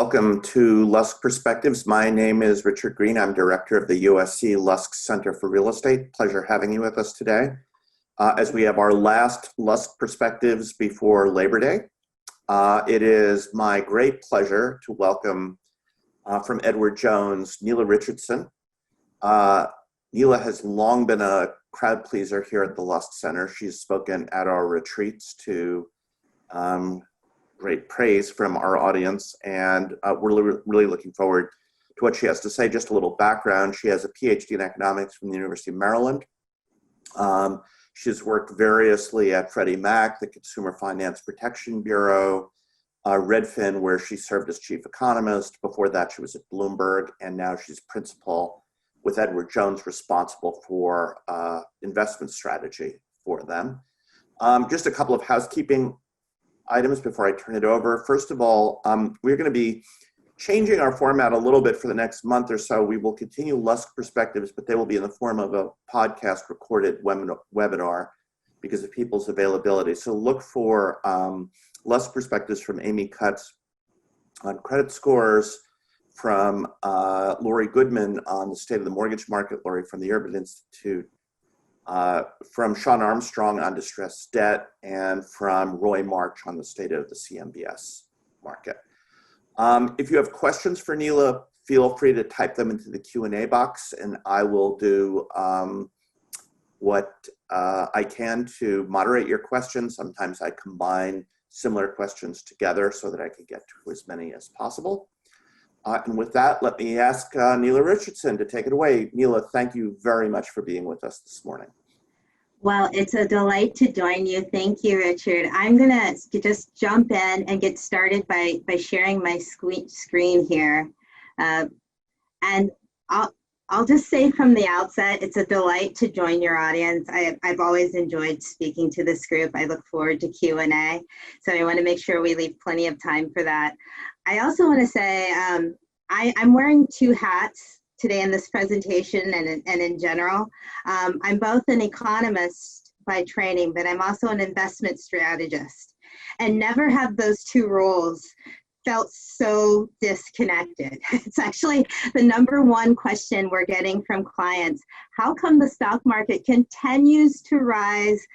welcome to Lusk Perspectives. My name is Richard Green. I'm director of the USC Lusk Center for Real Estate. Pleasure having you with us today. As we have our last Lusk Perspectives before Labor Day, it is my great pleasure to welcome from Edward Jones, Nela Richardson. Nela has long been a crowd pleaser here at the Lusk Center. She's spoken at our retreats to great praise from our audience, and we're really looking forward to what she has to say. Just a little background: she has a PhD in economics from the University of Maryland. She's worked variously at Freddie Mac, the Consumer Finance Protection Bureau, Redfin, where she served as chief economist. Before that, she was at Bloomberg, and now she's principal with Edward Jones, responsible for investment strategy for them. Just a couple of housekeeping items before I turn it over. First of all, we're going to be changing our format a little bit for the next month or so. We will continue Lusk Perspectives, but they will be in the form of a podcast recorded webinar because of people's availability. So look for Lusk Perspectives from Amy Cutts on credit scores, from Lori Goodman on the state of the mortgage market, Lori from the Urban Institute, from Sean Armstrong on distressed debt, and from Roy March on the state of the CMBS market. If you have questions for Nela, feel free to type them into the Q&A box, and I will do what I can to moderate your questions. Sometimes I combine similar questions together so that I can get to as many as possible. And with that, let me ask Nela Richardson to take it away. Nela, thank you very much for being with us this morning. Well, it's a delight to join you. Thank you, Richard. I'm going to just jump in and get started by sharing my screen here. And I'll just say from the outset, it's a delight to join your audience. I've always enjoyed speaking to this group. I look forward to Q&A. So I want to make sure we leave plenty of time for that. I also want to say I'm wearing two hats today in this presentation and in general. I'm both an economist by training, but I'm also an investment strategist. And never have those two roles felt so disconnected. It's actually the number one question we're getting from clients. How come the stock market continues to rise,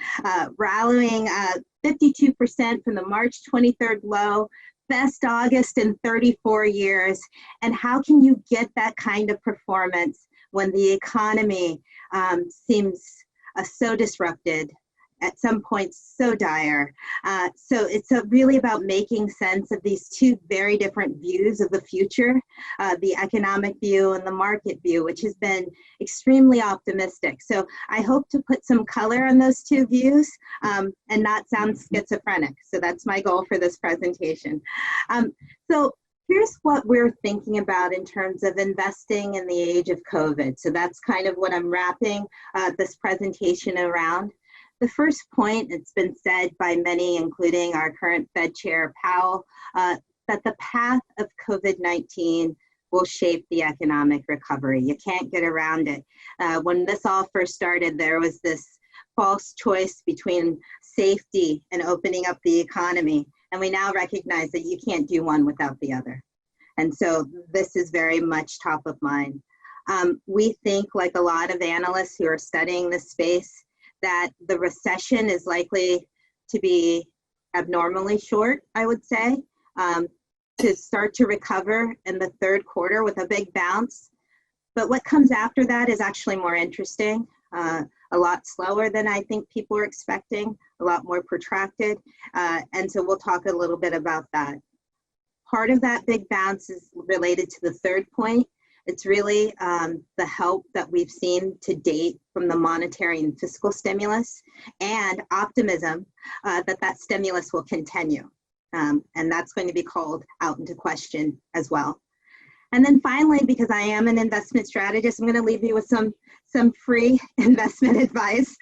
rallying 52% from the March 23rd low, best August in 34 years, and how can you get that kind of performance when the economy seems so disrupted, at some points so dire? So it's really about making sense of these two very different views of the future, the economic view and the market view, which has been extremely optimistic. So I hope to put some color on those two views and not sound schizophrenic. So that's my goal for this presentation. So here's what we're thinking about in terms of investing in the age of COVID. So that's kind of what I'm wrapping this presentation around. The first point, it's been said by many, including our current Fed Chair Powell, that the path of COVID-19 will shape the economic recovery. You can't get around it. When this all first started, there was this false choice between safety and opening up the economy. And we now recognize that you can't do one without the other. And so this is very much top of mind. We think, like a lot of analysts who are studying this space, that the recession is likely to be abnormally short, I would say, to start to recover in the third quarter with a big bounce. But what comes after that is actually more interesting, a lot slower than I think people are expecting, a lot more protracted. And so we'll talk a little bit about that. Part of that big bounce is related to the third point. It's really the help that we've seen to date from the monetary and fiscal stimulus, and optimism that stimulus will continue. And that's going to be called out into question as well. And then finally, because I am an investment strategist, I'm going to leave you with some free investment advice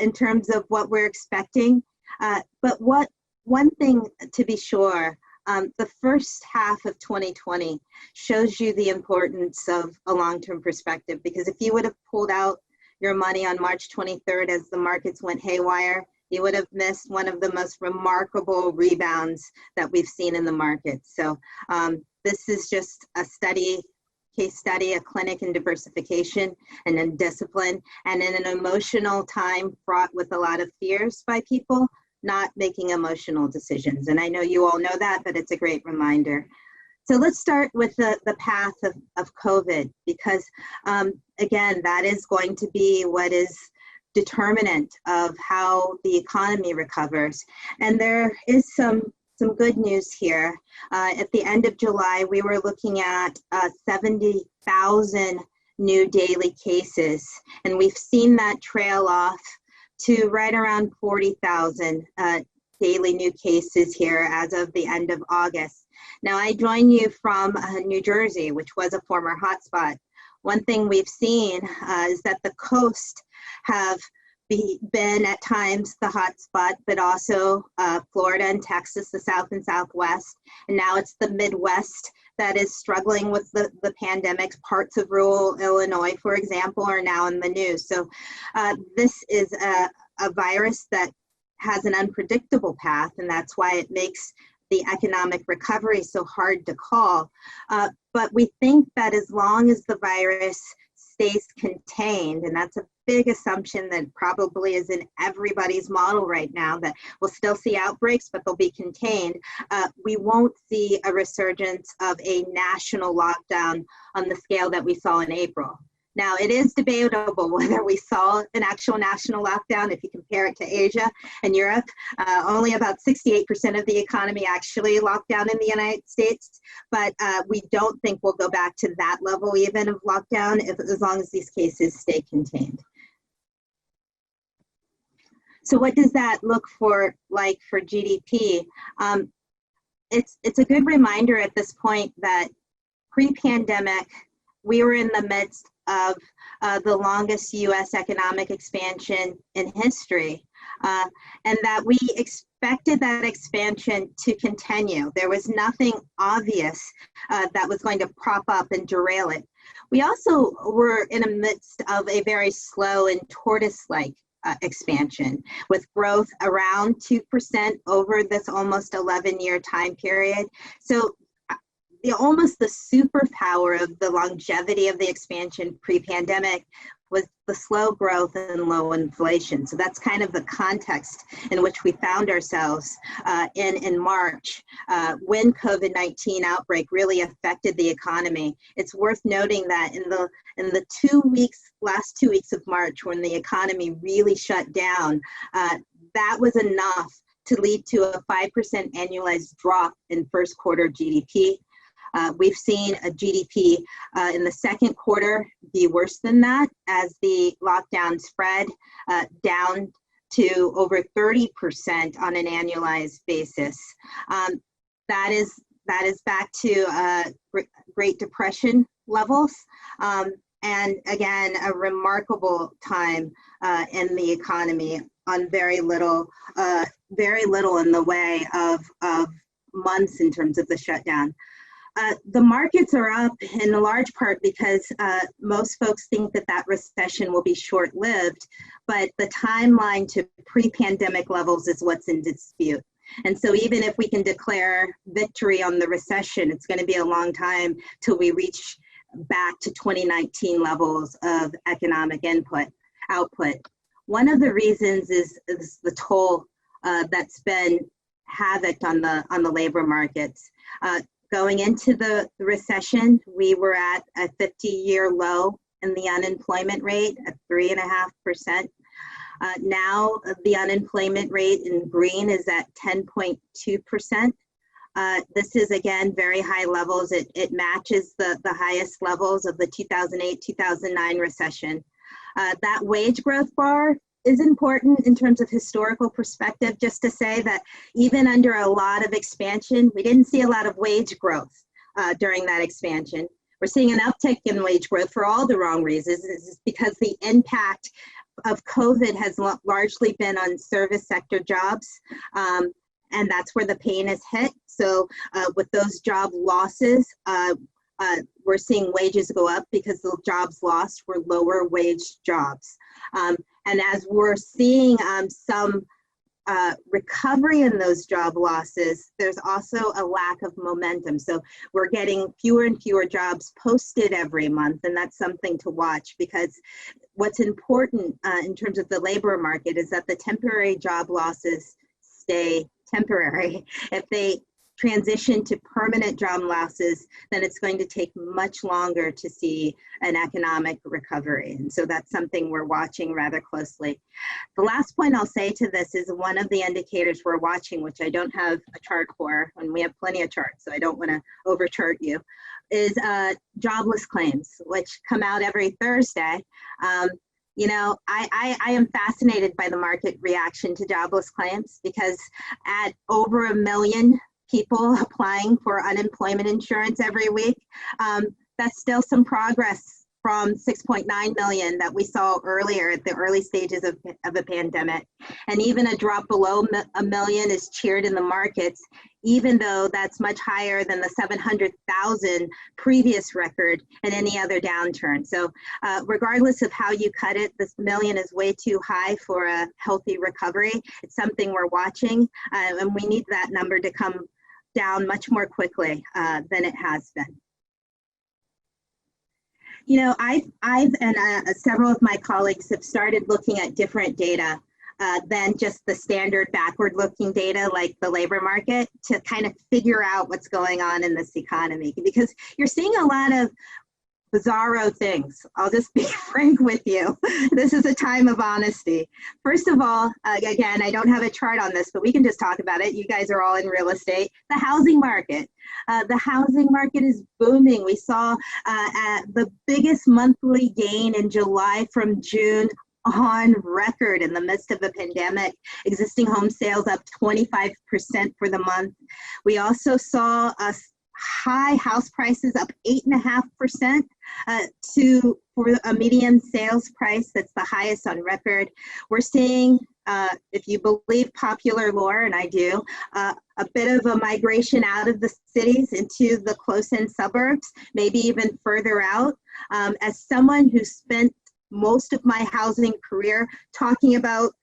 in terms of what we're expecting. But one thing to be sure, the first half of 2020 shows you the importance of a long-term perspective, because if you would have pulled out your money on March 23rd as the markets went haywire, you would have missed one of the most remarkable rebounds that we've seen in the market. So this is just a case study, a clinic in diversification and in discipline, and in an emotional time fraught with a lot of fears by people, not making emotional decisions. And I know you all know that, but it's a great reminder. So let's start with the path of COVID, because again, that is going to be what is determinant of how the economy recovers. And there is some good news here. At the end of July, we were looking at 70,000 new daily cases, and we've seen that trail off to right around 40,000 daily new cases here as of the end of August. Now, I join you from New Jersey, which was a former hotspot. One thing we've seen is that the coast have been at times the hotspot, but also Florida and Texas, the South and Southwest. And now it's the Midwest that is struggling with the pandemic. Parts of rural Illinois, for example, are now in the news. So this is a virus that has an unpredictable path, and that's why it makes the economic recovery so hard to call. But we think that as long as the virus stays contained, and that's a big assumption that probably is in everybody's model right now, that we'll still see outbreaks, but they'll be contained, we won't see a resurgence of a national lockdown on the scale that we saw in April. Now, it is debatable whether we saw an actual national lockdown. If you compare it to Asia and Europe, only about 68% of the economy actually locked down in the United States. But we don't think we'll go back to that level even of lockdown as long as these cases stay contained. So what does that look like for GDP? It's a good reminder at this point that pre-pandemic, we were in the midst of the longest U.S. economic expansion in history, and that we expected that expansion to continue. There was nothing obvious that was going to prop up and derail it. We also were in the midst of a very slow and tortoise-like expansion, with growth around 2% over this almost 11-year time period. So almost the superpower of the longevity of the expansion pre-pandemic was the slow growth and low inflation. So that's kind of the context in which we found ourselves in March when COVID-19 outbreak really affected the economy. It's worth noting that in the last 2 weeks of March, when the economy really shut down, that was enough to lead to a 5% annualized drop in first quarter GDP. We've seen a GDP in the second quarter be worse than that as the lockdown spread down to over 30% on an annualized basis. That is back to Great Depression levels. And again, a remarkable time in the economy on very little in the way of months in terms of the shutdown. The markets are up in a large part because most folks think that recession will be short-lived, but the timeline to pre-pandemic levels is what's in dispute. And so even if we can declare victory on the recession, it's going to be a long time till we reach back to 2019 levels of economic output. One of the reasons is the toll that's been havoc on the labor markets. Going into the recession, we were at a 50-year low in the unemployment rate at 3.5%. Now the unemployment rate in green is at 10.2%. This is, again, very high levels. It matches the highest levels of the 2008-2009 recession. That wage growth bar is important in terms of historical perspective, just to say that even under a lot of expansion, we didn't see a lot of wage growth during that expansion. We're seeing an uptick in wage growth for all the wrong reasons. It's because the impact of COVID has largely been on service sector jobs, and that's where the pain is hit. So with those job losses, we're seeing wages go up because the jobs lost were lower wage jobs. And as we're seeing some recovery in those job losses, there's also a lack of momentum. So we're getting fewer and fewer jobs posted every month, and that's something to watch, because what's important in terms of the labor market is that the temporary job losses stay temporary. If they transition to permanent job losses, then it's going to take much longer to see an economic recovery. And so that's something we're watching rather closely. The last point I'll say to this is one of the indicators we're watching, which I don't have a chart for, and we have plenty of charts, so I don't want to over chart you, is jobless claims, which come out every Thursday. You know, I am fascinated by the market reaction to jobless claims, because at over 1 million people applying for unemployment insurance every week, that's still some progress from 6.9 million that we saw earlier at the early stages of a pandemic. And even a drop below 1 million is cheered in the markets, even though that's much higher than the 700,000 previous record in any other downturn. So regardless of how you cut it, this 1 million is way too high for a healthy recovery. It's something we're watching, and we need that number to come down much more quickly than it has been. You know, I've and several of my colleagues have started looking at different data than just the standard backward-looking data like the labor market, to kind of figure out what's going on in this economy, because you're seeing a lot of bizarro things. I'll just be frank with you. This is a time of honesty. First of all, again, I don't have a chart on this, but we can just talk about it. You guys are all in real estate. The housing market. The housing market is booming. We saw the biggest monthly gain in July from June on record in the midst of a pandemic. Existing home sales up 25% for the month. We also saw high house prices up 8.5% for a median sales price that's the highest on record. We're seeing, if you believe popular lore, and I do, a bit of a migration out of the cities into the close-in suburbs, maybe even further out. As someone who spent most of my housing career talking about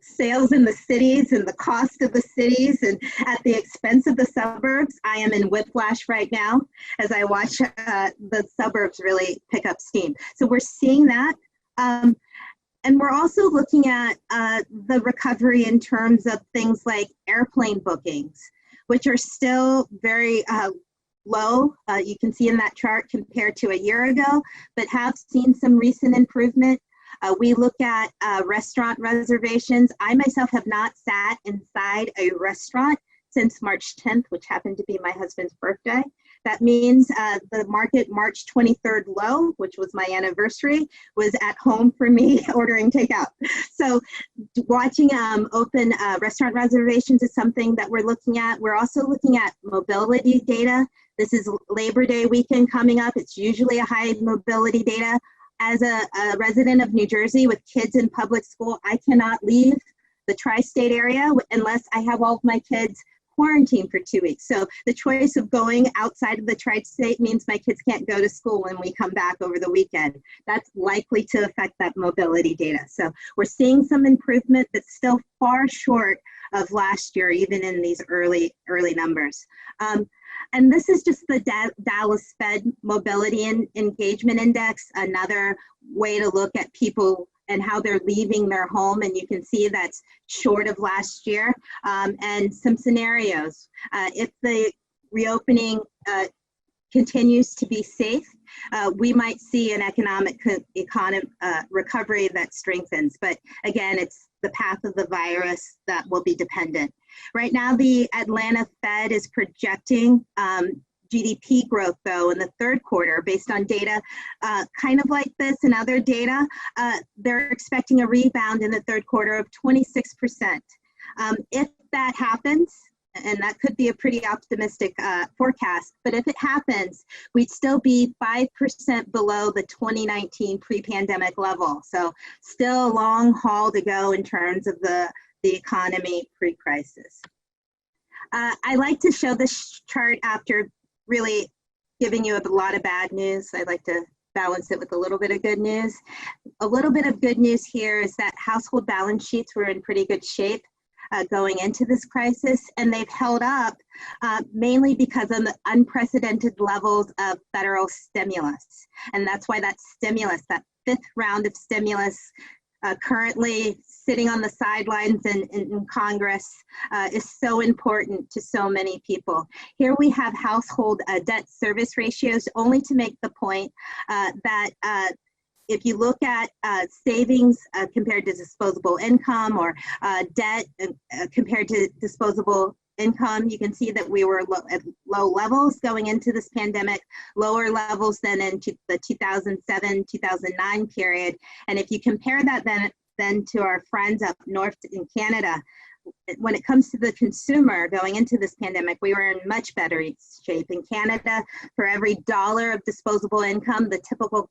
sales in the cities and the cost of the cities and at the expense of the suburbs, I am in whiplash right now as I watch the suburbs really pick up steam. So we're seeing that. And we're also looking at the recovery in terms of things like airplane bookings, which are still very low. You can see in that chart compared to a year ago, but have seen some recent improvement. We look at restaurant reservations. I myself have not sat inside a restaurant since March 10th, which happened to be my husband's birthday. That means the market March 23rd low, which was my anniversary, was at home for me ordering takeout. So watching open restaurant reservations is something that we're looking at. We're also looking at mobility data. This is Labor Day weekend coming up. It's usually a high mobility data. As a resident of New Jersey with kids in public school, I cannot leave the tri-state area unless I have all of my kids quarantined for 2 weeks. So the choice of going outside of the tri-state means my kids can't go to school when we come back over the weekend. That's likely to affect that mobility data. So we're seeing some improvement, but still far short of last year, even in these early numbers. And this is just the Dallas Fed Mobility and Engagement Index, another way to look at people and how they're leaving their home. And you can see that's short of last year. And some scenarios. If the reopening continues to be safe, we might see an economic recovery that strengthens. But again, it's the path of the virus that will be dependent. Right now, the Atlanta Fed is projecting GDP growth, though, in the third quarter, based on data kind of like this and other data. They're expecting a rebound in the third quarter of 26%. If that happens, and that could be a pretty optimistic forecast, but if it happens, we'd still be 5% below the 2019 pre-pandemic level. So still a long haul to go in terms of the economy pre-crisis. I like to show this chart after really giving you a lot of bad news. I like to balance it with a little bit of good news. A little bit of good news here is that household balance sheets were in pretty good shape going into this crisis, and they've held up mainly because of the unprecedented levels of federal stimulus. And that's why that stimulus, that fifth round of stimulus currently sitting on the sidelines in Congress is so important to so many people. Here we have household debt service ratios, only to make the point that if you look at savings compared to disposable income, or debt compared to disposable income, you can see that we were at low levels going into this pandemic, lower levels than in the 2007-2009 period. And if you compare that then to our friends up north in Canada, when it comes to the consumer going into this pandemic, we were in much better shape. In Canada, for every dollar of disposable income, the typical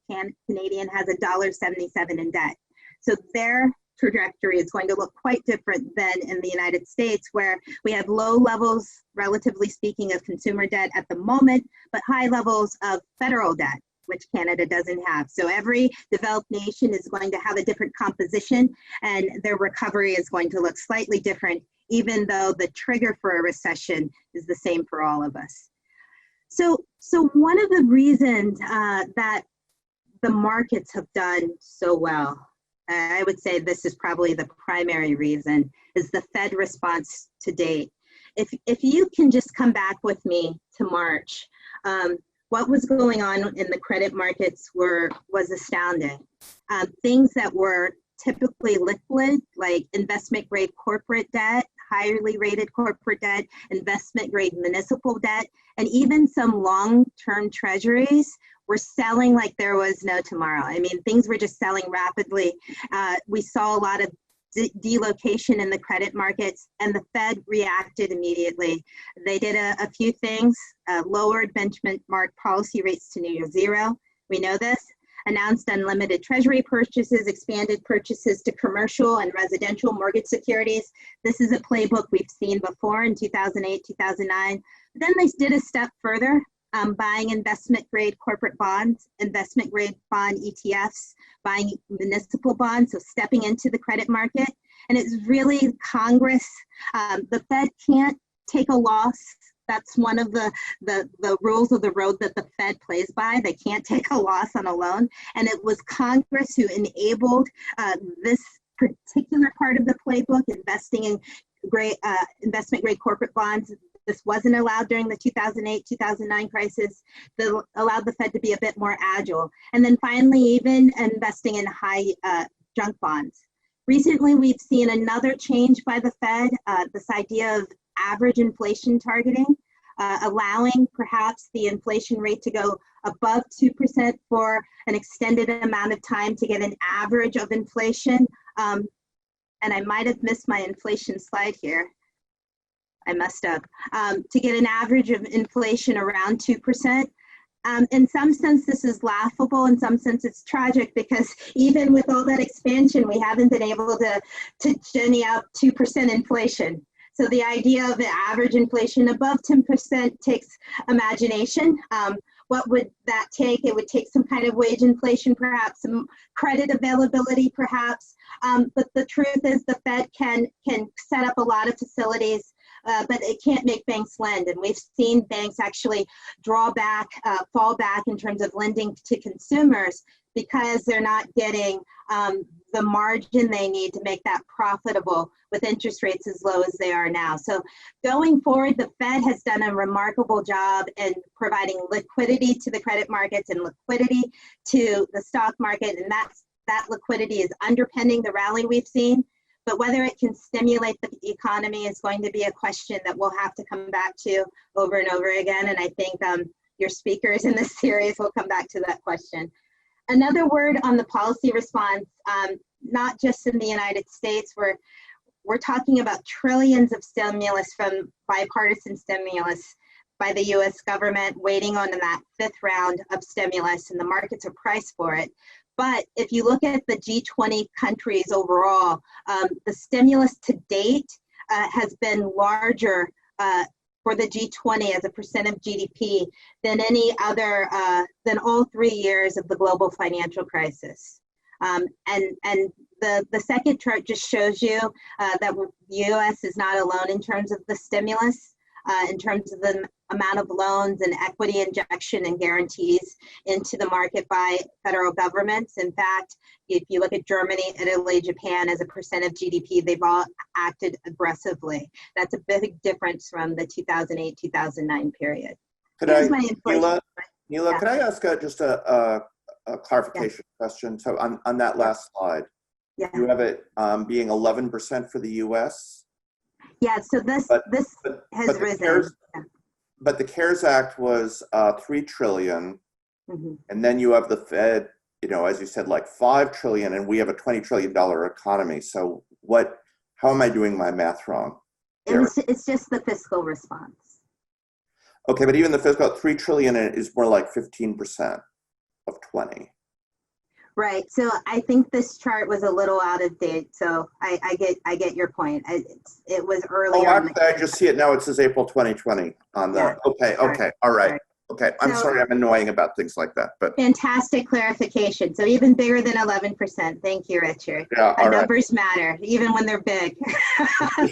Canadian has $1.77 in debt. So their trajectory is going to look quite different than in the United States, where we have low levels, relatively speaking, of consumer debt at the moment, but high levels of federal debt, which Canada doesn't have. So every developed nation is going to have a different composition, and their recovery is going to look slightly different, even though the trigger for a recession is the same for all of us. So one of the reasons that the markets have done so well, I would say this is probably the primary reason, is the Fed response to date. If you can just come back with me to March, what was going on in the credit markets was astounding. Things that were typically liquid, like investment grade corporate debt, highly rated corporate debt, investment grade municipal debt, and even some long-term treasuries were selling like there was no tomorrow. I mean, things were just selling rapidly. We saw a lot of delocation in the credit markets, and the Fed reacted immediately. They did a few things, lowered benchmark policy rates to near zero. We know this. Announced unlimited treasury purchases, expanded purchases to commercial and residential mortgage securities. This is a playbook we've seen before in 2008, 2009. But then they did a step further, buying investment grade corporate bonds, investment grade bond ETFs, buying municipal bonds, so stepping into the credit market. And it's really Congress. The Fed can't take a loss. That's one of the rules of the road that the Fed plays by. They can't take a loss on a loan. And it was Congress who enabled this particular part of the playbook, investing in investment grade corporate bonds. This wasn't allowed during the 2008-2009 crisis. That allowed the Fed to be a bit more agile. And then finally, even investing in high junk bonds. Recently, we've seen another change by the Fed, this idea of average inflation targeting, allowing perhaps the inflation rate to go above 2% for an extended amount of time to get an average of inflation. And I might have missed my inflation slide here. I messed up. To get an average of inflation around 2%. In some sense, this is laughable. In some sense, it's tragic, because even with all that expansion, we haven't been able to jenny out 2% inflation. So the idea of the average inflation above 10% takes imagination. What would that take? It would take some kind of wage inflation, perhaps some credit availability, perhaps. But the truth is the Fed can set up a lot of facilities, but it can't make banks lend. And we've seen banks actually draw back, fall back in terms of lending to consumers, because they're not getting the margin they need to make that profitable with interest rates as low as they are now. So going forward, the Fed has done a remarkable job in providing liquidity to the credit markets and liquidity to the stock market, and that liquidity is underpinning the rally we've seen. But whether it can stimulate the economy is going to be a question that we'll have to come back to over and over again. And I think your speakers in this series will come back to that question. Another word on the policy response, not just in the United States, we're talking about trillions of stimulus, from bipartisan stimulus by the US government, waiting on that fifth round of stimulus, and the markets are priced for it. But if you look at the G20 countries overall, the stimulus to date has been larger for the G20 as a percent of GDP than any other, than all 3 years of the global financial crisis. And the second chart just shows you that the U.S. is not alone in terms of the stimulus, in terms of the amount of loans and equity injection and guarantees into the market by federal governments. In fact, if you look at Germany, Italy, Japan as a percent of GDP, they've all acted aggressively. That's a big difference from the 2008-2009 period. Nela, Yeah. could I ask just a clarification question? So on that last slide, Yeah. you have it being 11% for the U.S. Yeah, so this has risen. But the CARES Act was $3 trillion, Mm-hmm. and then you have the Fed, you know, as you said, like $5 trillion, and we have a $20 trillion economy. So how am I doing my math wrong? It's just the fiscal response. Okay, but even the fiscal $3 trillion is more like 15% of 20. Right. So I think this chart was a little out of date. So I get your point. It was earlier. Oh, actually, I just see it now. It says April 2020 on the. Yeah. Okay. All right. Okay. I'm sorry. I'm annoying about things like that, but. Fantastic clarification. So even bigger than 11%. Thank you, Richard. Yeah. All right. Numbers matter, even when they're big.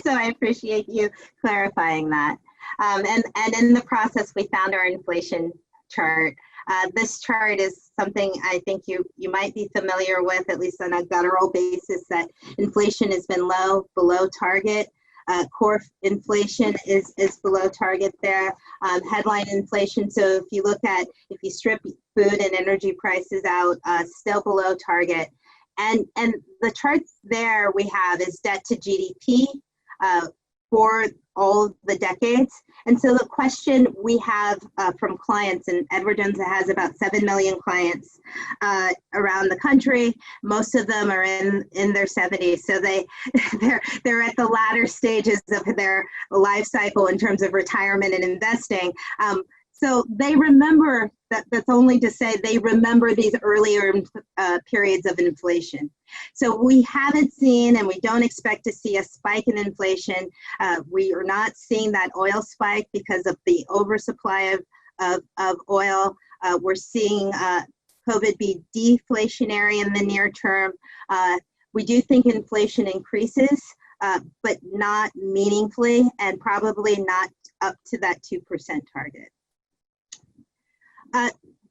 So I appreciate you clarifying that. And in the process, we found our inflation chart. This chart is something I think you might be familiar with, at least on a guttural basis, that inflation has been below target. Core inflation is below target there. Headline inflation, so if you strip food and energy prices out, still below target. And the charts there we have is debt to GDP for all the decades. And so the question we have from clients, and Edward Jones has about 7 million clients around the country. Most of them are in their 70s. So they're at the latter stages of their life cycle in terms of retirement and investing. So they remember that's only to say they remember these earlier periods of inflation. So we haven't seen, and we don't expect to see, a spike in inflation. We are not seeing that oil spike because of the oversupply of oil. We're seeing COVID be deflationary in the near term. We do think inflation increases, but not meaningfully, and probably not up to that 2% target.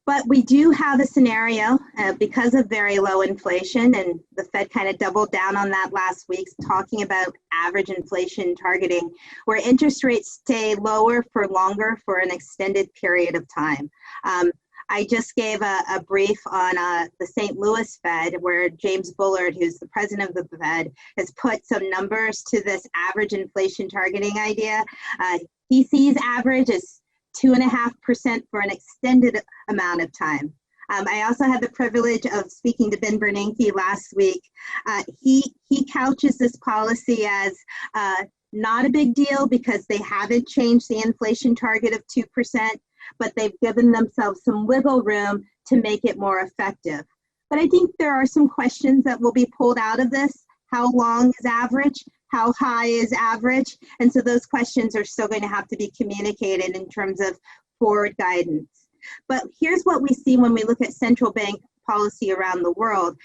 But we do have a scenario because of very low inflation, and the Fed kind of doubled down on that last week, talking about average inflation targeting, where interest rates stay lower for longer for an extended period of time. I just gave a brief on the St. Louis Fed, where James Bullard, who's the president of the Fed, has put some numbers to this average inflation targeting idea. He sees average as 2.5% for an extended amount of time. I also had the privilege of speaking to Ben Bernanke last week. He couches this policy as not a big deal because they haven't changed the inflation target of 2%, but they've given themselves some wiggle room to make it more effective. But I think there are some questions that will be pulled out of this. How long is average? How high is average? And so those questions are still going to have to be communicated in terms of forward guidance. But here's what we see when we look at central bank policy around the world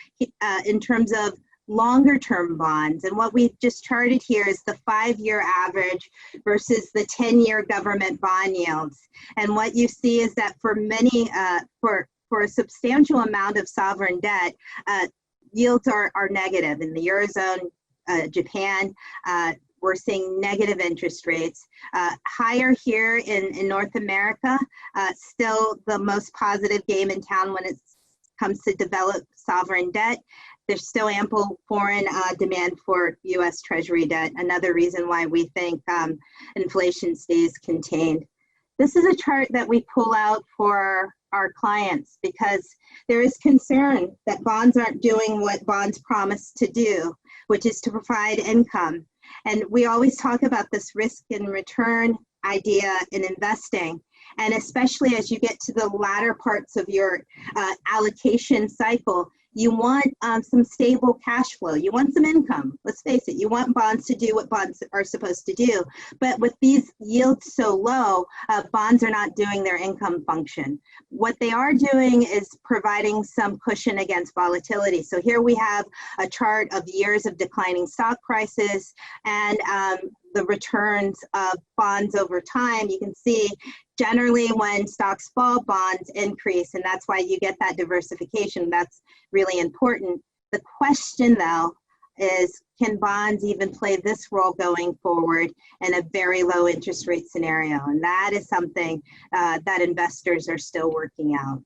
in terms of longer term bonds. And what we've just charted here is the 5-year average versus the 10-year government bond yields. And what you see is that for many, for a substantial amount of sovereign debt, yields are negative. In the Eurozone, Japan, we're seeing negative interest rates. Higher here in North America, still the most positive game in town when it comes to developed sovereign debt. There's still ample foreign demand for U.S. Treasury debt, another reason why we think inflation stays contained. This is a chart that we pull out for our clients because there is concern that bonds aren't doing what bonds promise to do, which is to provide income. And we always talk about this risk and return idea in investing. And especially as you get to the latter parts of your allocation cycle, You want some stable cash flow. You want some income. Let's face it, you want bonds to do what bonds are supposed to do. But with these yields so low, bonds are not doing their income function. What they are doing is providing some cushion against volatility. So here we have a chart of years of declining stock prices and the returns of bonds over time. You can see generally when stocks fall, bonds increase, and that's why you get that diversification. That's really important. The question though is, can bonds even play this role going forward in a very low interest rate scenario? And that is something that investors are still working out.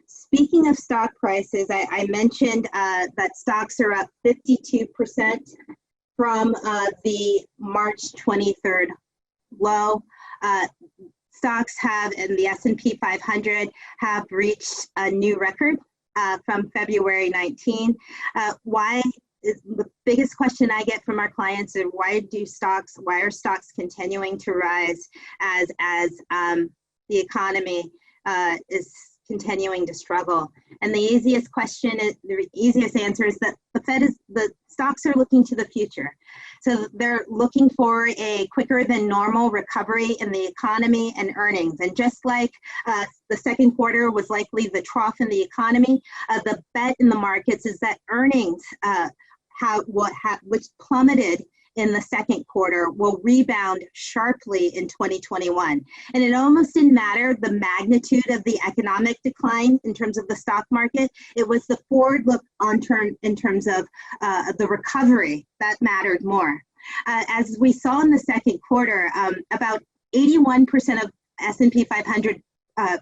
Speaking of stock prices, I mentioned that stocks are up 52% from the March 23rd low. Stocks have, in the S&P 500, have reached a new record from February 19. Why is the biggest question I get from our clients is why are stocks continuing to rise as the economy is continuing to struggle? And the easiest answer is that the stocks are looking to the future. So they're looking for a quicker than normal recovery in the economy and earnings. And just like the second quarter was likely the trough in the economy, the bet in the markets is that earnings, which plummeted in the second quarter, will rebound sharply in 2021. And it almost didn't matter the magnitude of the economic decline in terms of the stock market. It was the forward look in terms of the recovery that mattered more. As we saw in the second quarter, about 81% of S&P 500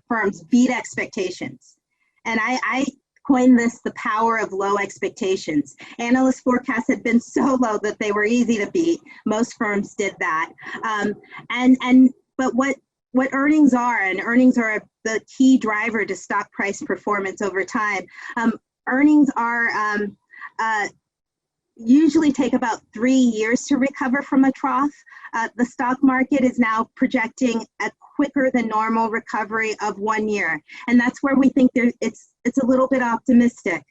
firms beat expectations. And I coined this the power of low expectations. Analyst forecasts had been so low that they were easy to beat. Most firms did that. But what earnings are, and earnings are the key driver to stock price performance over time. Earnings are usually take about 3 years to recover from a trough. The stock market is now projecting a quicker than normal recovery of 1 year. And that's where we think it's a little bit optimistic.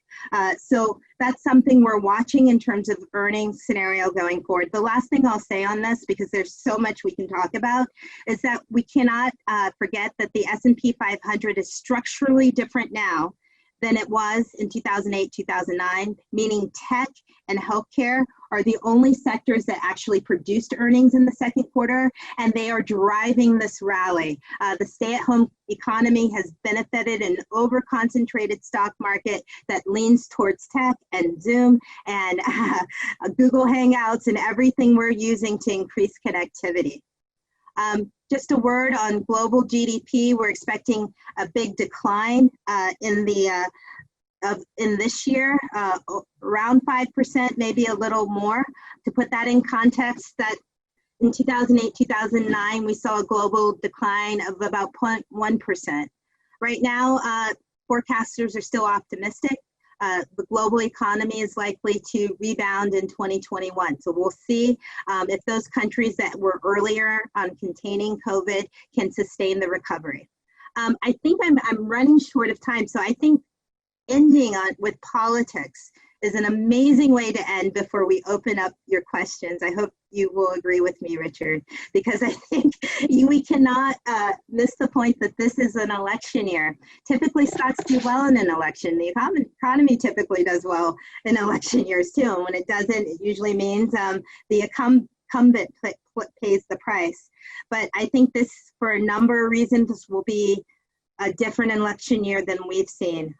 So that's something we're watching in terms of earnings scenario going forward. The last thing I'll say on this, because there's so much we can talk about, is that we cannot forget that the S&P 500 is structurally different now than it was in 2008, 2009, meaning tech and healthcare are the only sectors that actually produced earnings in the second quarter, and they are driving this rally. The stay-at-home economy has benefited an over-concentrated stock market that leans towards tech and Zoom and Google Hangouts and everything we're using to increase connectivity. Just a word on global GDP. We're expecting a big decline in this year, around 5%, maybe a little more. To put that in context, that in 2008, 2009, we saw a global decline of about 0.1%. Right now, forecasters are still optimistic. The global economy is likely to rebound in 2021. So we'll see if those countries that were earlier on containing COVID can sustain the recovery. I think I'm running short of time, so I think ending with politics is an amazing way to end before we open up your questions. I hope you will agree with me, Richard, because I think we cannot miss the point that this is an election year. Typically, stocks do well in an election. The economy typically does well in election years too, and when it doesn't, it usually means the incumbent pays the price. But I think this, for a number of reasons, will be a different election year than we've seen.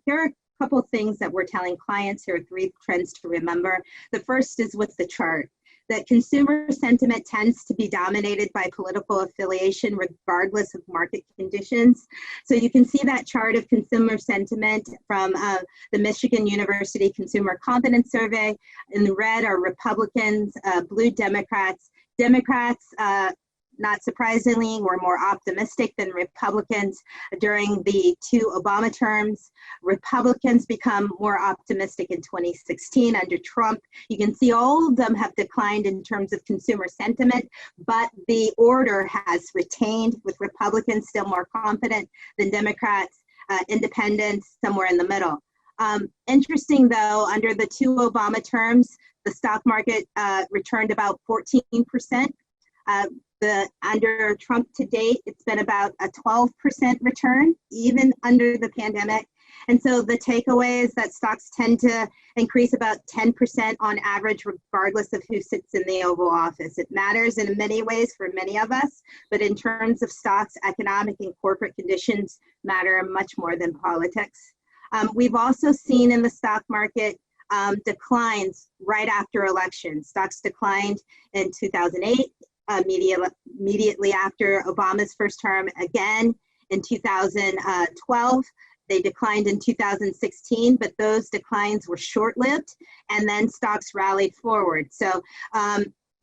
Here are a couple of things that we're telling clients. Here are 3 trends to remember. The first is with the chart, that consumer sentiment tends to be dominated by political affiliation regardless of market conditions. So you can see that chart of consumer sentiment from the Michigan University Consumer Confidence Survey. In the red are Republicans, blue Democrats. Democrats, not surprisingly, were more optimistic than Republicans during the 2 Obama terms. Republicans become more optimistic in 2016 under Trump. You can see all of them have declined in terms of consumer sentiment, but the order has retained, with Republicans still more confident than Democrats, independents somewhere in the middle. Interesting though, under the two Obama terms, the stock market returned about 14%. Under Trump to date, it's been about a 12% return, even under the pandemic. And so the takeaway is that stocks tend to increase about 10% on average, regardless of who sits in the Oval Office. It matters in many ways for many of us, but in terms of stocks, economic and corporate conditions matter much more than politics. We've also seen in the stock market declines right after elections. Stocks declined in 2008, immediately after Obama's first term, again in 2012. They declined in 2016, but those declines were short-lived, and then stocks rallied forward. So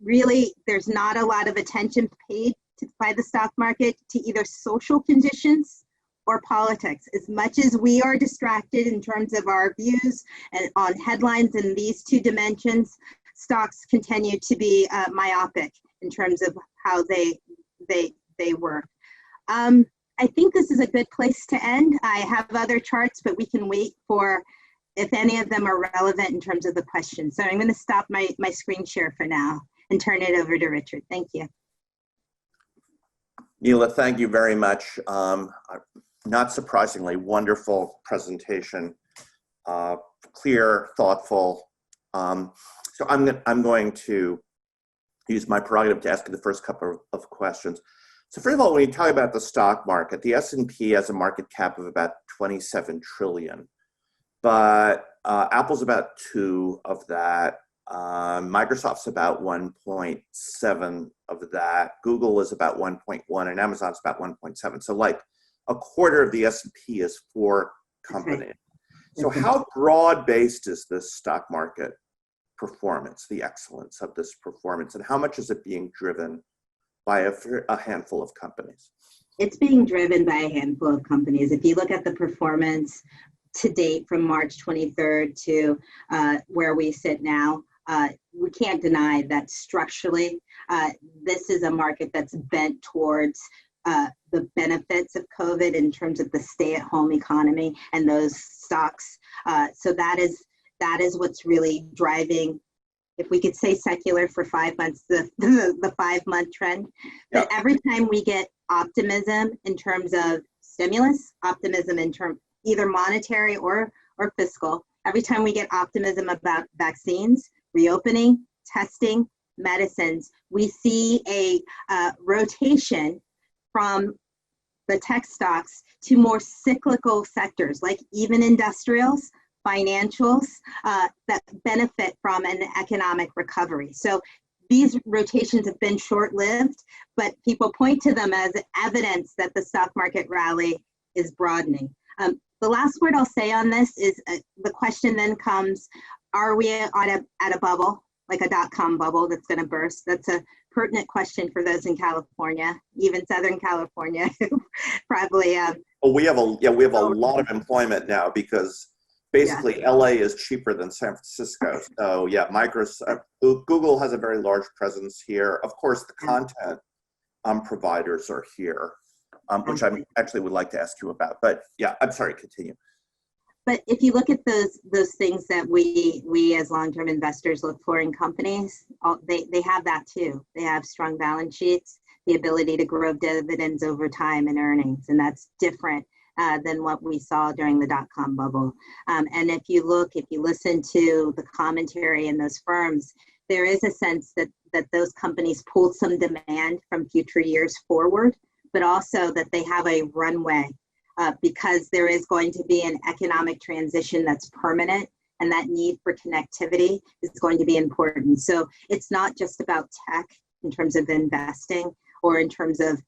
really, there's not a lot of attention paid by the stock market to either social conditions or politics. As much as we are distracted in terms of our views and on headlines in these two dimensions, stocks continue to be myopic in terms of how they work. I think this is a good place to end. I have other charts, but we can wait for if any of them are relevant in terms of the questions. So I'm going to stop my screen share for now and turn it over to Richard. Thank you. Nela, thank you very much. Not surprisingly, wonderful presentation, clear, thoughtful. So I'm going to use my prerogative to ask you the first couple of questions. So first of all, when you talk about the stock market, the S&P has a market cap of about 27 trillion, but Apple's about 2 of that. Microsoft's about 1.7 of that. Google is about 1.1, and Amazon's about 1.7. So like a quarter of the S&P is for companies. So how broad-based is this stock market performance, the excellence of this performance, and how much is it being driven by a handful of companies? It's being driven by a handful of companies. If you look at the performance to date from March 23rd to where we sit now, we can't deny that structurally, this is a market that's bent towards the benefits of COVID in terms of the stay-at-home economy and those stocks. So that is what's really driving, if we could say secular for 5 months, the 5-month trend. But every time we get optimism in terms of stimulus, optimism in terms either monetary or fiscal, every time we get optimism about vaccines, reopening, testing, medicines, we see a rotation from the tech stocks to more cyclical sectors, like even industrials, financials, that benefit from an economic recovery. So these rotations have been short-lived, but people point to them as evidence that the stock market rally is broadening. The last word I'll say on this is the question then comes, are we at a bubble, like a dot-com bubble that's going to burst? That's a pertinent question for those in California, even Southern California, probably. Well, we have a lot of employment now because basically LA is cheaper than San Francisco. So yeah, Microsoft, Google has a very large presence here. Of course, the content providers are here, which I actually would like to ask you about. But yeah, I'm sorry, continue. But if you look at those things that we as long-term investors look for in companies, they have that too. They have strong balance sheets, the ability to grow dividends over time and earnings, and that's different than what we saw during the dot-com bubble. And if you listen to the commentary in those firms, there is a sense that those companies pulled some demand from future years forward, but also that they have a runway because there is going to be an economic transition that's permanent, and that need for connectivity is going to be important. So it's not just about tech in terms of investing or in terms of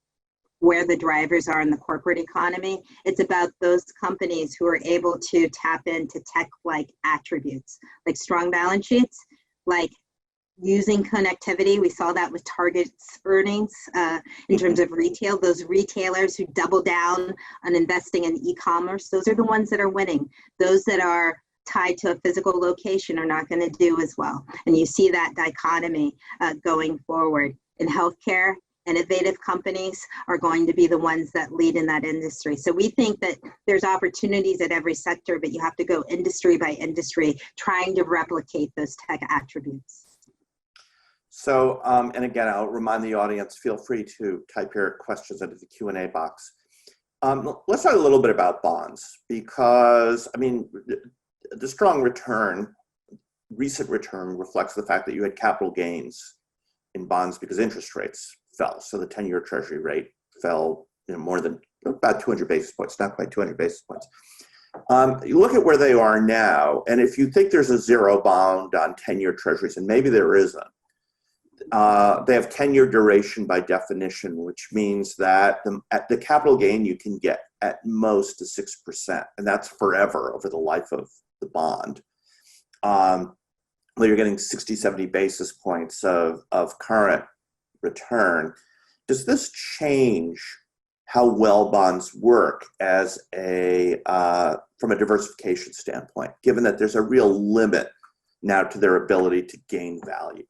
where the drivers are in the corporate economy. It's about those companies who are able to tap into tech-like attributes, like strong balance sheets, like using connectivity. We saw that with Target's earnings in terms of retail. Those retailers who double down on investing in e-commerce, those are the ones that are winning. Those that are tied to a physical location are not going to do as well. And you see that dichotomy going forward. In healthcare, innovative companies are going to be the ones that lead in that industry. So we think that there's opportunities at every sector, but you have to go industry by industry, trying to replicate those tech attributes. So, and again, I'll remind the audience, feel free to type your questions into the Q&A box. Let's talk a little bit about bonds, because, I mean, the strong return, recent return, reflects the fact that you had capital gains in bonds because interest rates fell. So the 10-year Treasury rate fell, more than about 200 basis points, not quite 200 basis points. You look at where they are now, and if you think there's a zero bound on 10-year Treasuries, and maybe there isn't, they have 10-year duration by definition, which means that at the capital gain you can get at most to 6%, and that's forever over the life of the bond. Well, you're getting 60, 70 basis points of current return. Does this change how well bonds work as from a diversification standpoint, given that there's a real limit now to their ability to gain value?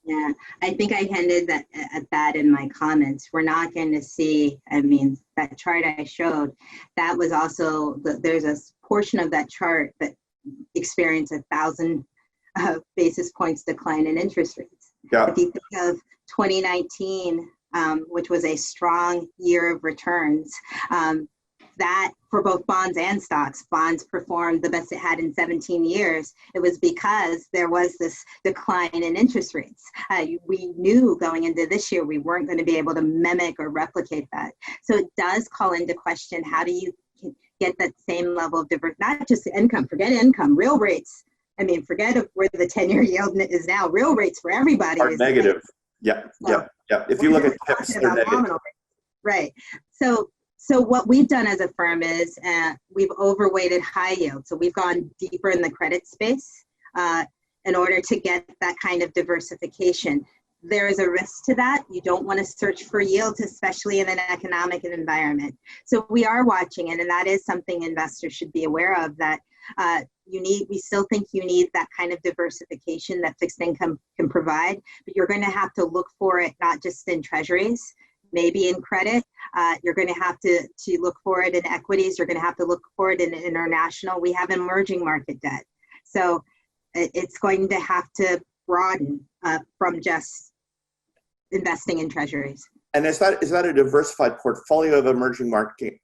Yeah, I think I hinted at that in my comments. We're not going to see, I mean, that chart I showed, that was also, there's a portion of that chart that experienced 1,000 basis points decline in interest rates. Yeah. If you think of 2019, which was a strong year of returns, that for both bonds and stocks, bonds performed the best it had in 17 years. It was because there was this decline in interest rates. We knew going into this year we weren't going to be able to mimic or replicate that. So it does call into question, how do you get that same level of not just income, forget income, real rates. I mean, forget where the 10-year yield is now. Real rates for everybody are is negative. Yeah. If you look at tips, they're negative. Right. So what we've done as a firm is we've overweighted high yield. So we've gone deeper in the credit space in order to get that kind of diversification. There is a risk to that. You don't want to search for yields, especially in an economic environment. So we are watching it, and that is something investors should be aware of, that we still think you need that kind of diversification that fixed income can provide, but you're going to have to look for it not just in treasuries, maybe in credit. You're going to have to look for it in equities. You're going to have to look for it in international. We have emerging market debt. So it's going to have to broaden from just investing in treasuries. And is that a diversified portfolio of emerging market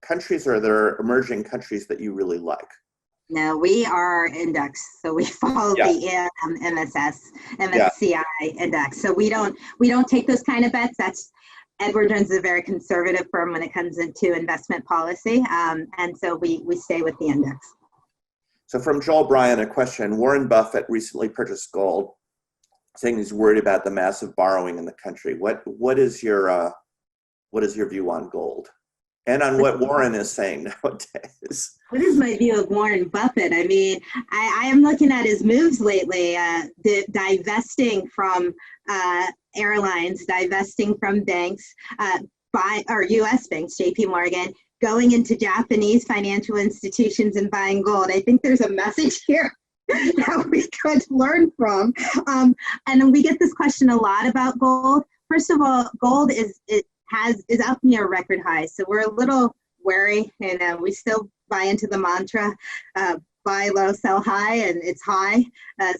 countries, or are there emerging countries that you really like? No, we are indexed, so we follow the MSCI index. So we don't take those kind of bets. Edward Jones is a very conservative firm when it comes into investment policy, and so we stay with the index. So from Joel Bryan, a question: Warren Buffett recently purchased gold, saying he's worried about the massive borrowing in the country. What is your view on gold, and on what Warren is saying nowadays? What is my view of Warren Buffett? I mean, I am looking at his moves lately, divesting from airlines, divesting from banks, U.S. banks, J.P. Morgan, going into Japanese financial institutions and buying gold. I think there's a message here that we could learn from. And we get this question a lot about gold. First of all, gold is up near record highs, so we're a little wary, and we still buy into the mantra, buy low, sell high, and it's high.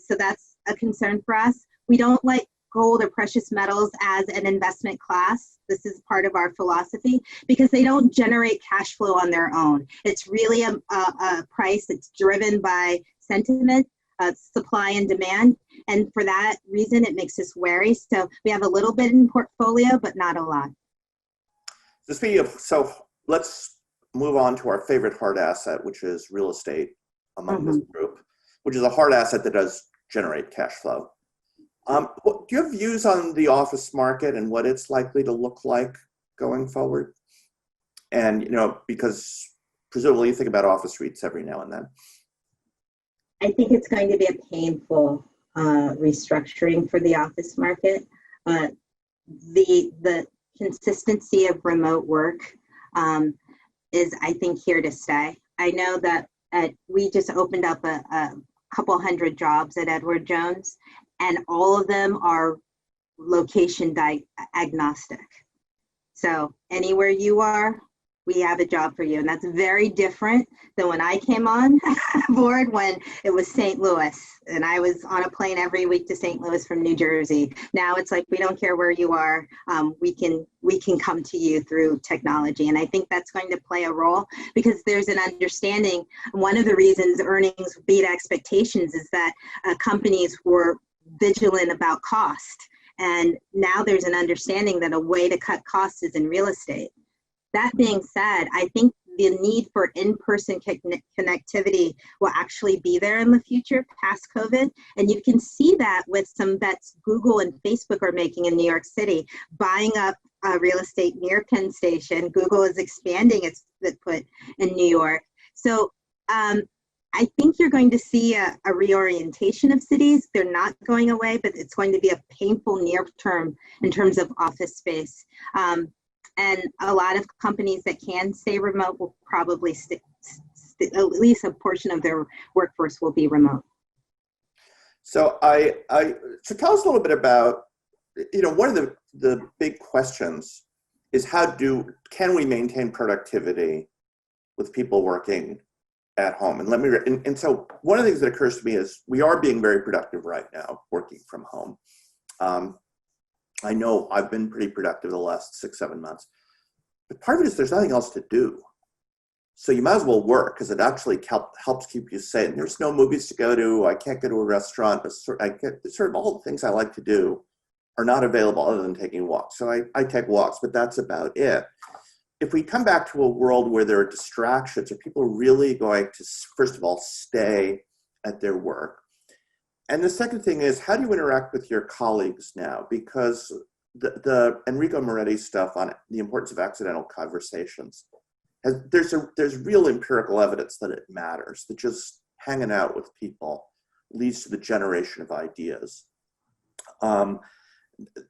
So that's a concern for us. We don't like gold or precious metals as an investment class. This is part of our philosophy because they don't generate cash flow on their own. It's really a price that's driven by sentiment, supply and demand. And for that reason, it makes us wary. So we have a little bit in portfolio, but not a lot. So let's move on to our favorite hard asset, which is real estate among this group, which is a hard asset that does generate cash flow. Do you have views on the office market and what it's likely to look like going forward? And, because presumably you think about office REITs every now and then. I think it's going to be a painful restructuring for the office market. The consistency of remote work is, I think, here to stay. I know that we just opened up a couple hundred jobs at Edward Jones, and all of them are location agnostic. So anywhere you are, we have a job for you. And that's very different than when I came on board when it was St. Louis. And I was on a plane every week to St. Louis from New Jersey. Now it's like, we don't care where you are. We can come to you through technology. And I think that's going to play a role because there's an understanding. One of the reasons earnings beat expectations is that companies were vigilant about cost. And now there's an understanding that a way to cut costs is in real estate. That being said, I think the need for in-person connectivity will actually be there in the future past COVID. And you can see that with some bets Google and Facebook are making in New York City, buying up real estate near Penn Station. Google is expanding its footprint in New York. So I think you're going to see a reorientation of cities. They're not going away, but it's going to be a painful near term in terms of office space. And a lot of companies that can stay remote will probably at least a portion of their workforce will be remote. So so tell us a little bit about, one of the big questions is can we maintain productivity with people working at home? And so one of the things that occurs to me is we are being very productive right now, working from home. I know I've been pretty productive the last 6-7 months, but part of it is there's nothing else to do. So you might as well work because it actually helps keep you sane. There's no movies to go to. I can't go to a restaurant, but sort of all the things I like to do are not available other than taking walks. So I take walks, but that's about it. If we come back to a world where there are distractions, are people really going to, first of all, stay at their work? And the second thing is, how do you interact with your colleagues now? Because the Enrico Moretti stuff on the importance of accidental conversations, there's real empirical evidence that it matters, that just hanging out with people leads to the generation of ideas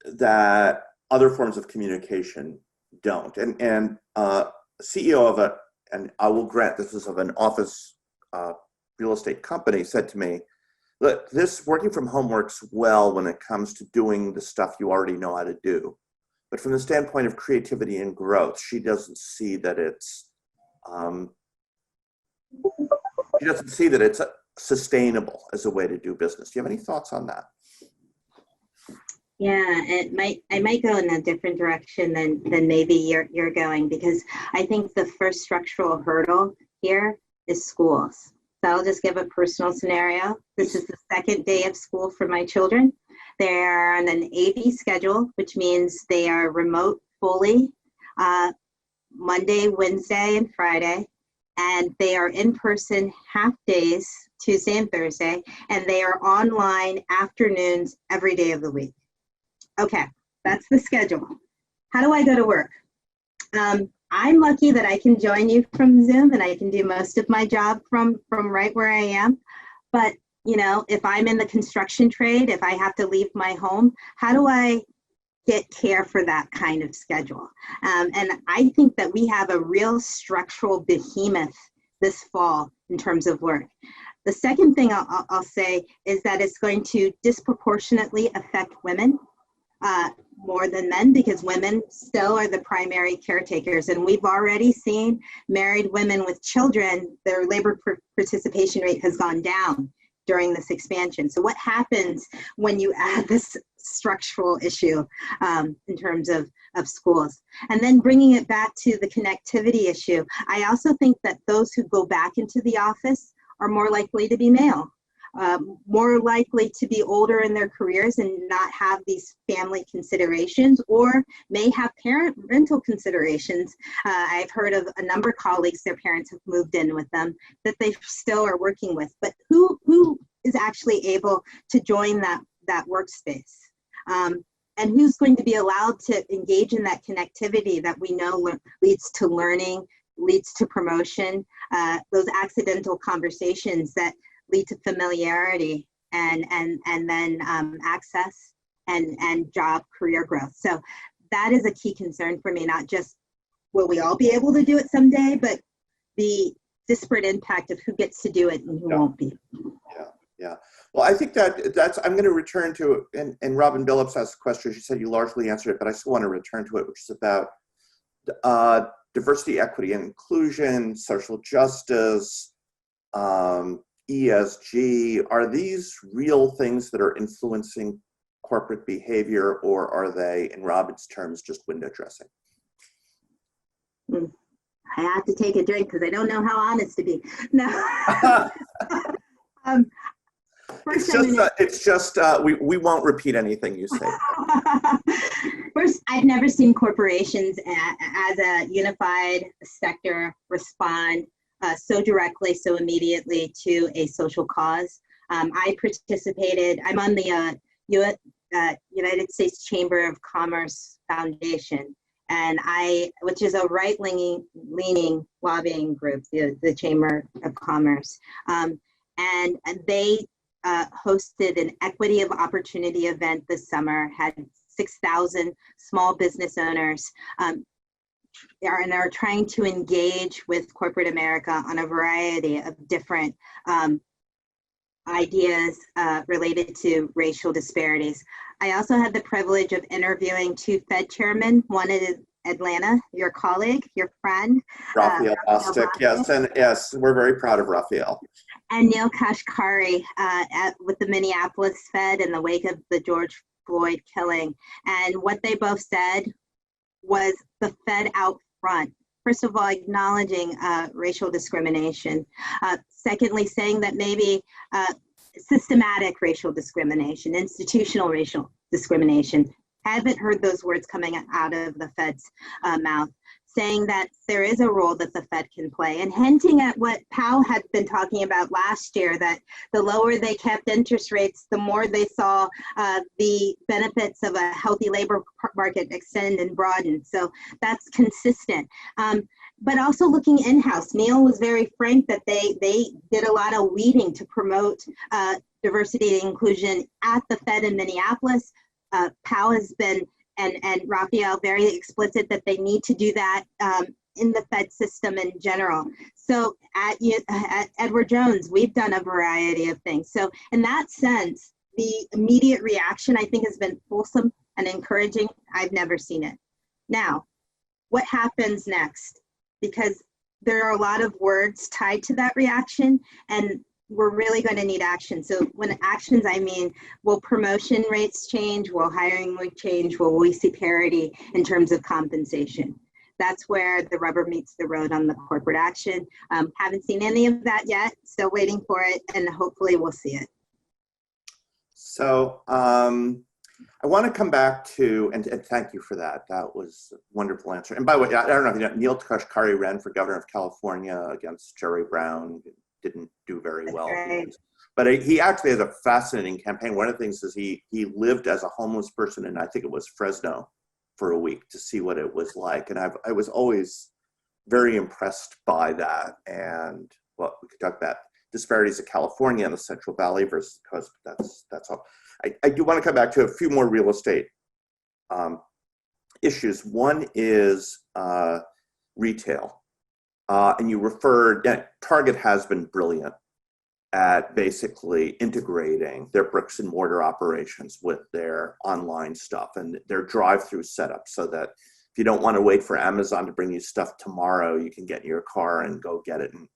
that other forms of communication don't. And CEO of and I will grant this is of an office real estate company, said to me, look, this working from home works well when it comes to doing the stuff you already know how to do. But from the standpoint of creativity and growth, she doesn't see that it's sustainable as a way to do business. Do you have any thoughts on that? Yeah, I might go in a different direction than maybe you're going, because I think the first structural hurdle here is schools. So I'll just give a personal scenario. This is the second day of school for my children. They're on an AB schedule, which means they are remote fully Monday, Wednesday, and Friday. And they are in-person half days, Tuesday and Thursday, and they are online afternoons every day of the week. Okay, that's the schedule. How do I go to work? I'm lucky that I can join you from Zoom and I can do most of my job from right where I am. But, if I'm in the construction trade, if I have to leave my home, how do I get care for that kind of schedule? And I think that we have a real structural behemoth this fall in terms of work. The second thing I'll say is that it's going to disproportionately affect women more than men, because women still are the primary caretakers. And we've already seen married women with children, their labor participation rate has gone down during this expansion. So what happens when you add this structural issue in terms of schools? And then bringing it back to the connectivity issue, I also think that those who go back into the office are more likely to be male. More likely to be older in their careers and not have these family considerations, or may have parental considerations. I've heard of a number of colleagues, their parents have moved in with them that they still are working with, but who is actually able to join that workspace? And who's going to be allowed to engage in that connectivity that we know leads to learning, leads to promotion, those accidental conversations that lead to familiarity and then access and job career growth. So that is a key concern for me, not just will we all be able to do it someday, but the disparate impact of who gets to do it and who won't be. Yeah. Well, Well, I think I'm going to return to, and Robin Billups asked a question. She said you largely answered it, but I still want to return to it, which is about diversity, equity, and inclusion, social justice, ESG. Are these real things that are influencing corporate behavior, or are they, in Robin's terms, just window dressing? I have to take a drink because I don't know how honest to be. No. We won't repeat anything you say. First, I've never seen corporations as a unified sector respond so directly, so immediately to a social cause. I participated, I'm on the United States Chamber of Commerce Foundation, and which is a right-leaning lobbying group, the Chamber of Commerce. And they hosted an equity of opportunity event this summer, had 6,000 small business owners, and are trying to engage with corporate America on a variety of different ideas related to racial disparities. I also had the privilege of interviewing two Fed chairmen, one in Atlanta, your colleague, your friend. Raphael Bostic, yes, and yes, we're very proud of Raphael. And Neil Kashkari with the Minneapolis Fed in the wake of the George Floyd killing. And what they both said was the Fed out front. First of all, acknowledging racial discrimination. Secondly, saying that maybe systematic racial discrimination, institutional racial discrimination. Haven't heard those words coming out of the Fed's mouth, saying that there is a role that the Fed can play, and hinting at what Powell had been talking about last year, that the lower they kept interest rates, the more they saw the benefits of a healthy labor market extend and broaden. So that's consistent. But also looking in-house, Neil was very frank that they did a lot of weeding to promote diversity and inclusion at the Fed in Minneapolis. Powell has been, and Raphael, very explicit that they need to do that in the Fed system in general. So at Edward Jones, we've done a variety of things. So in that sense, the immediate reaction, I think, has been fulsome and encouraging. I've never seen it. Now, what happens next? Because there are a lot of words tied to that reaction, and we're really going to need action. So when actions, I mean, will promotion rates change? Will hiring rate change? Will we see parity in terms of compensation? That's where the rubber meets the road on the corporate action. Haven't seen any of that yet, still waiting for it, and hopefully we'll see it. So I want to come back to, and thank you for that. That was a wonderful answer. And by the way, I don't know if you know, Neil Kashkari ran for governor of California against Jerry Brown. Didn't do very well. Right. But he actually has a fascinating campaign. One of the things is he lived as a homeless person in, I think it was Fresno, for a week to see what it was like. And I was always very impressed by that. And well, we could talk about disparities of California and the Central Valley versus the coast, but that's all. I do want to come back to a few more real estate issues. One is retail. And you referred, Target has been brilliant at basically integrating their bricks and mortar operations with their online stuff and their drive-through setup, so that if you don't want to wait for Amazon to bring you stuff tomorrow, you can get in your car and go get it. And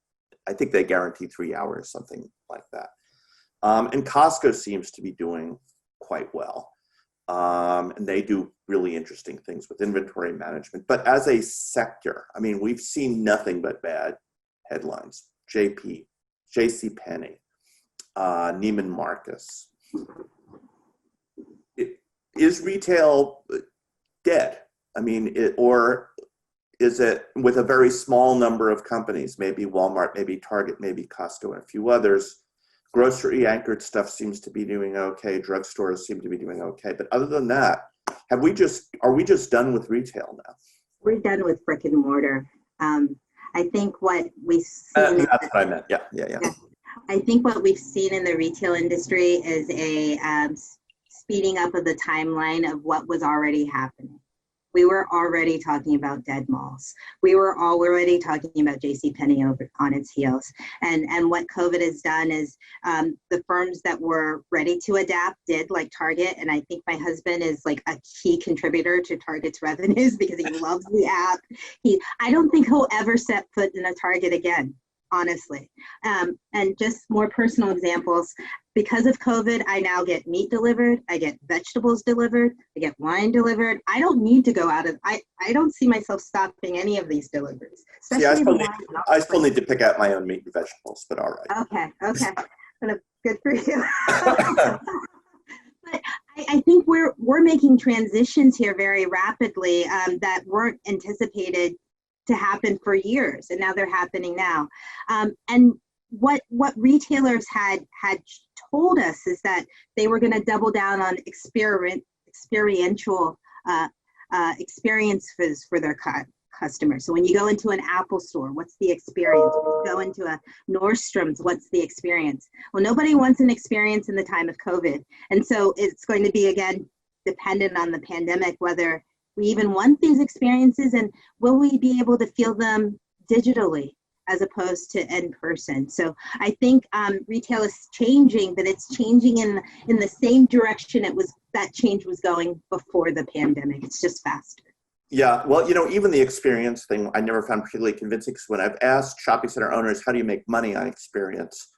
I think they guarantee 3 hours, something like that. And Costco seems to be doing quite well. And they do really interesting things with inventory management. But as a sector, I mean, we've seen nothing but bad headlines. JCPenney, Neiman Marcus. Is retail dead? I mean, or is it with a very small number of companies, maybe Walmart, maybe Target, maybe Costco, and a few others? Grocery anchored stuff seems to be doing okay. Drugstores seem to be doing okay. But other than that, are we just done with retail now? We're done with brick and mortar. I think what we've seen. That's what I meant. Yeah. I think what we've seen in the retail industry is a speeding up of the timeline of what was already happening. we were already talking about dead malls. We were already talking about JCPenney over on its heels. And what COVID has done is the firms that were ready to adapt did, like Target. And I think my husband is like a key contributor to Target's revenues because he loves the app. I don't think he'll ever set foot in a Target again, honestly. And just more personal examples. Because of COVID, I now get meat delivered, I get vegetables delivered, I get wine delivered. I don't need to go out of, I don't see myself stopping any of these deliveries. See, I still need to pick out my own meat and vegetables, but all right. Okay. Good for you. But I think we're making transitions here very rapidly that weren't anticipated to happen for years, and now they're happening now. And what retailers had told us is that they were going to double down on experiential experiences for their customers. So when you go into an Apple store, what's the experience? When you go into a Nordstrom's, what's the experience? Well, nobody wants an experience in the time of COVID. And so it's going to be, again, dependent on the pandemic, whether we even want these experiences, and will we be able to feel them digitally as opposed to in person. So I think retail is changing, but it's changing in the same direction that change was going before the pandemic. It's just faster. Yeah, well, even the experience thing I never found particularly convincing, because when I've asked shopping center owners, how do you make money on experience?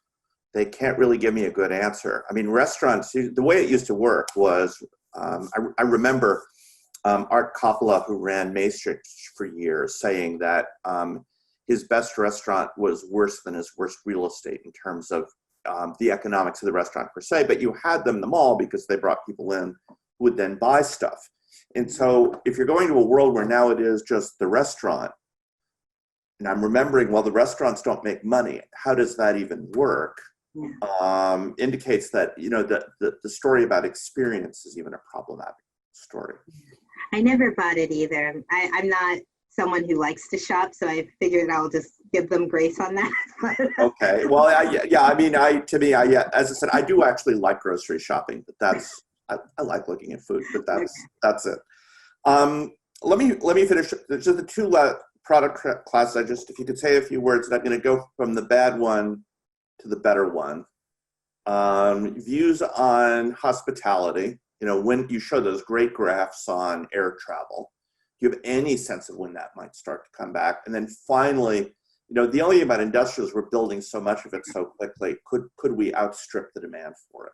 They can't really give me a good answer. I mean, restaurants, the way it used to work was, I remember Art Coppola, who ran Maastricht for years, saying that his best restaurant was worse than his worst real estate in terms of the economics of the restaurant per se, but you had them in the mall because they brought people in who would then buy stuff. And so if you're going to a world where now it is just the restaurant, and I'm remembering, well, the restaurants don't make money, how does that even work? Yeah. Indicates that, the story about experience is even a problematic story. I never bought it either. I'm not someone who likes to shop, so I figured I'll just give them grace on that. Okay. Well, as I said, I do actually like grocery shopping, but I like looking at food, but that's it. Let me finish. There's just the two product classes. If you could say a few words, and I'm going to go from the bad one to the better one. Views on hospitality. When you show those great graphs on air travel, do you have any sense of when that might start to come back? And then finally, the only thing about industrials, we're building so much of it so quickly. Could we outstrip the demand for it?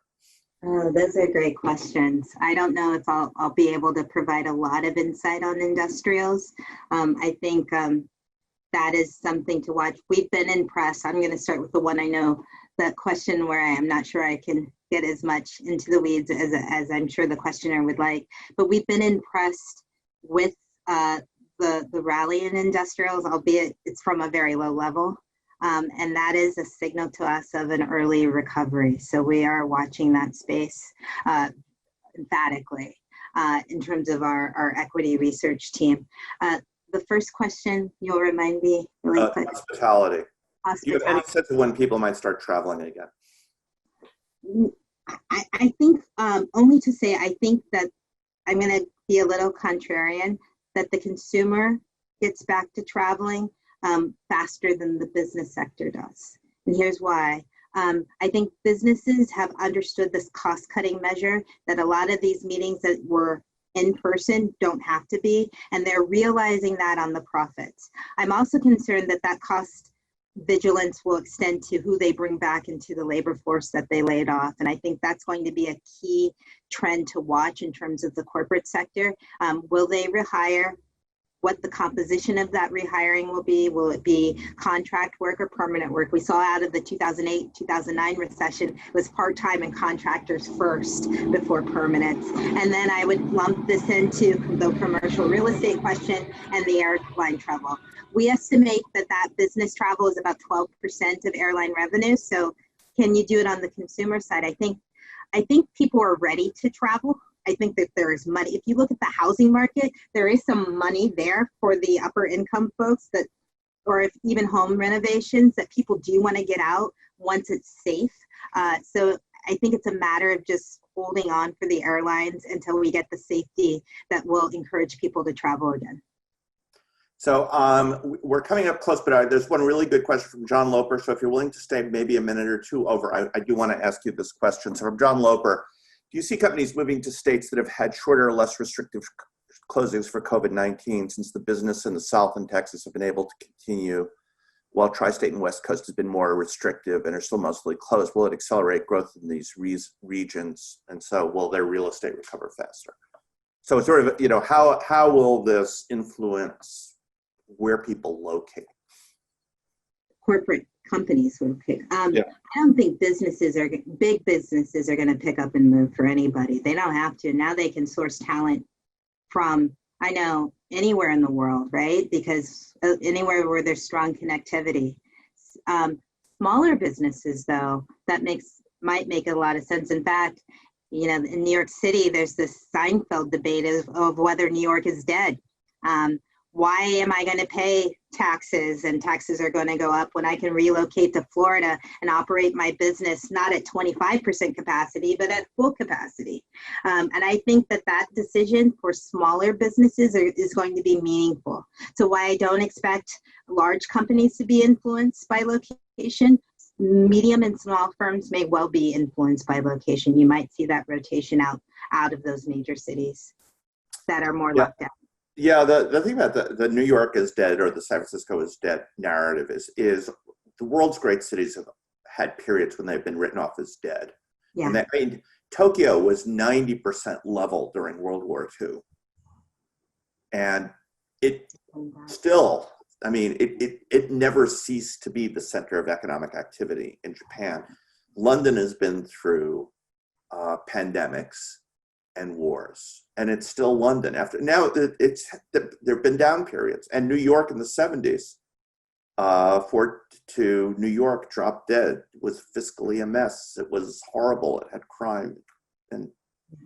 Oh, those are great questions. I don't know if I'll be able to provide a lot of insight on industrials. I think that is something to watch. We've been impressed. I'm going to start with the one I know, that question where I am not sure I can get as much into the weeds as I'm sure the questioner would like. But we've been impressed with the rally in industrials, albeit it's from a very low level. And that is a signal to us of an early recovery. So we are watching that space emphatically in terms of our equity research team. The first question, you'll remind me really quick. Hospitality. Do you have any sense of when people might start traveling again? I think, only to say, I think that I'm going to be a little contrarian, that the consumer gets back to traveling faster than the business sector does. And here's why. I think businesses have understood this cost-cutting measure, that a lot of these meetings that were in person don't have to be, and they're realizing that on the profits. I'm also concerned that cost vigilance will extend to who they bring back into the labor force that they laid off. And I think that's going to be a key trend to watch in terms of the corporate sector. Will they rehire? What the composition of that rehiring will be? Will it be contract work or permanent work? We saw out of the 2008, 2009 recession, it was part-time and contractors first before permanents. And then I would lump this into the commercial real estate question and the airline travel. We estimate that business travel is about 12% of airline revenue. So can you do it on the consumer side? I think people are ready to travel. I think that there is money. If you look at the housing market, there is some money there for the upper income folks or if even home renovations, that people do want to get out once it's safe. So I think it's a matter of just holding on for the airlines until we get the safety that will encourage people to travel again. So we're coming up close, but there's one really good question from John Loper. So if you're willing to stay maybe a minute or two over, I do want to ask you this question. So from John Loper, do you see companies moving to states that have had shorter or less restrictive closings for COVID-19 since the business in the South and Texas have been able to continue while Tri-State and West Coast has been more restrictive and are still mostly closed? Will it accelerate growth in these regions? And so will their real estate recover faster? So it's sort of, how will this influence where people locate? Corporate companies will pick. Yeah. I don't think big businesses are going to pick up and move for anybody. They don't have to. Now they can source talent from, I know, anywhere in the world, right? Because anywhere where there's strong connectivity. Smaller businesses, though, might make a lot of sense. In fact, in New York City, there's this Seinfeld debate of whether New York is dead. Why am I going to pay taxes, and taxes are going to go up when I can relocate to Florida and operate my business not at 25% capacity, but at full capacity? And I think that decision for smaller businesses is going to be meaningful. So why I don't expect large companies to be influenced by location, medium and small firms may well be influenced by location. You might see that rotation out of those major cities that are more locked down. Yeah, the thing about the New York is dead or the San Francisco is dead narrative is the world's great cities have had periods when they've been written off as dead. Yeah. And Tokyo was 90% level during World War II. And it still, it never ceased to be the center of economic activity in Japan. London has been through pandemics and wars, and it's still London after. Now there've been down periods, and New York in the 70s, to New York dropped dead. It was fiscally a mess. It was horrible. It had crime, and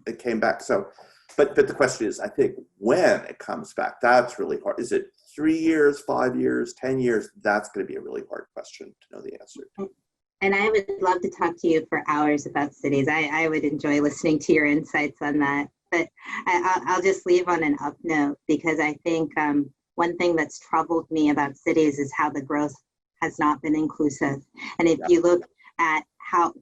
it came back. So, but the question is, I think when it comes back, that's really hard. Is it 3 years, 5 years, 10 years? That's going to be a really hard question to know the answer to. And I would love to talk to you for hours about cities. I would enjoy listening to your insights on that. But I'll just leave on an up note, because I think one thing that's troubled me about cities is how the growth has not been inclusive. And if you look at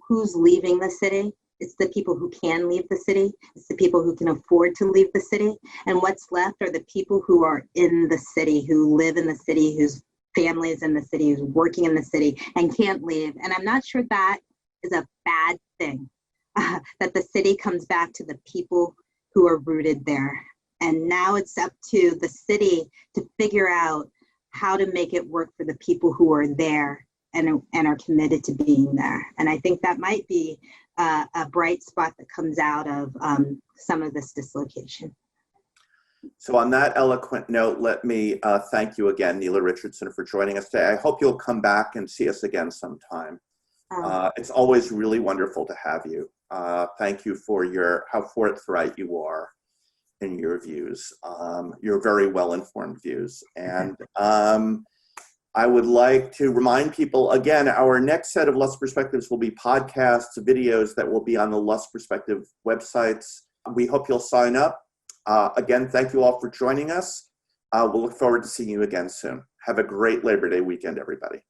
who's leaving the city, it's the people who can leave the city. It's the people who can afford to leave the city. And what's left are the people who are in the city, who live in the city, whose families in the city, who's working in the city and can't leave. And I'm not sure that is a bad thing, that the city comes back to the people who are rooted there. And now it's up to the city to figure out how to make it work for the people who are there and are committed to being there. And I think that might be a bright spot that comes out of some of this dislocation. So on that eloquent note, let me thank you again, Nela Richardson, for joining us today. I hope you'll come back and see us again sometime. It's always really wonderful to have you. Thank you for how forthright you are in your views, your very well-informed views. And I would like to remind people, again, our next set of Lusk Perspectives will be podcasts, videos that will be on the Lusk Perspective websites. We hope you'll sign up. Again, thank you all for joining us. We'll look forward to seeing you again soon. Have a great Labor Day weekend, everybody.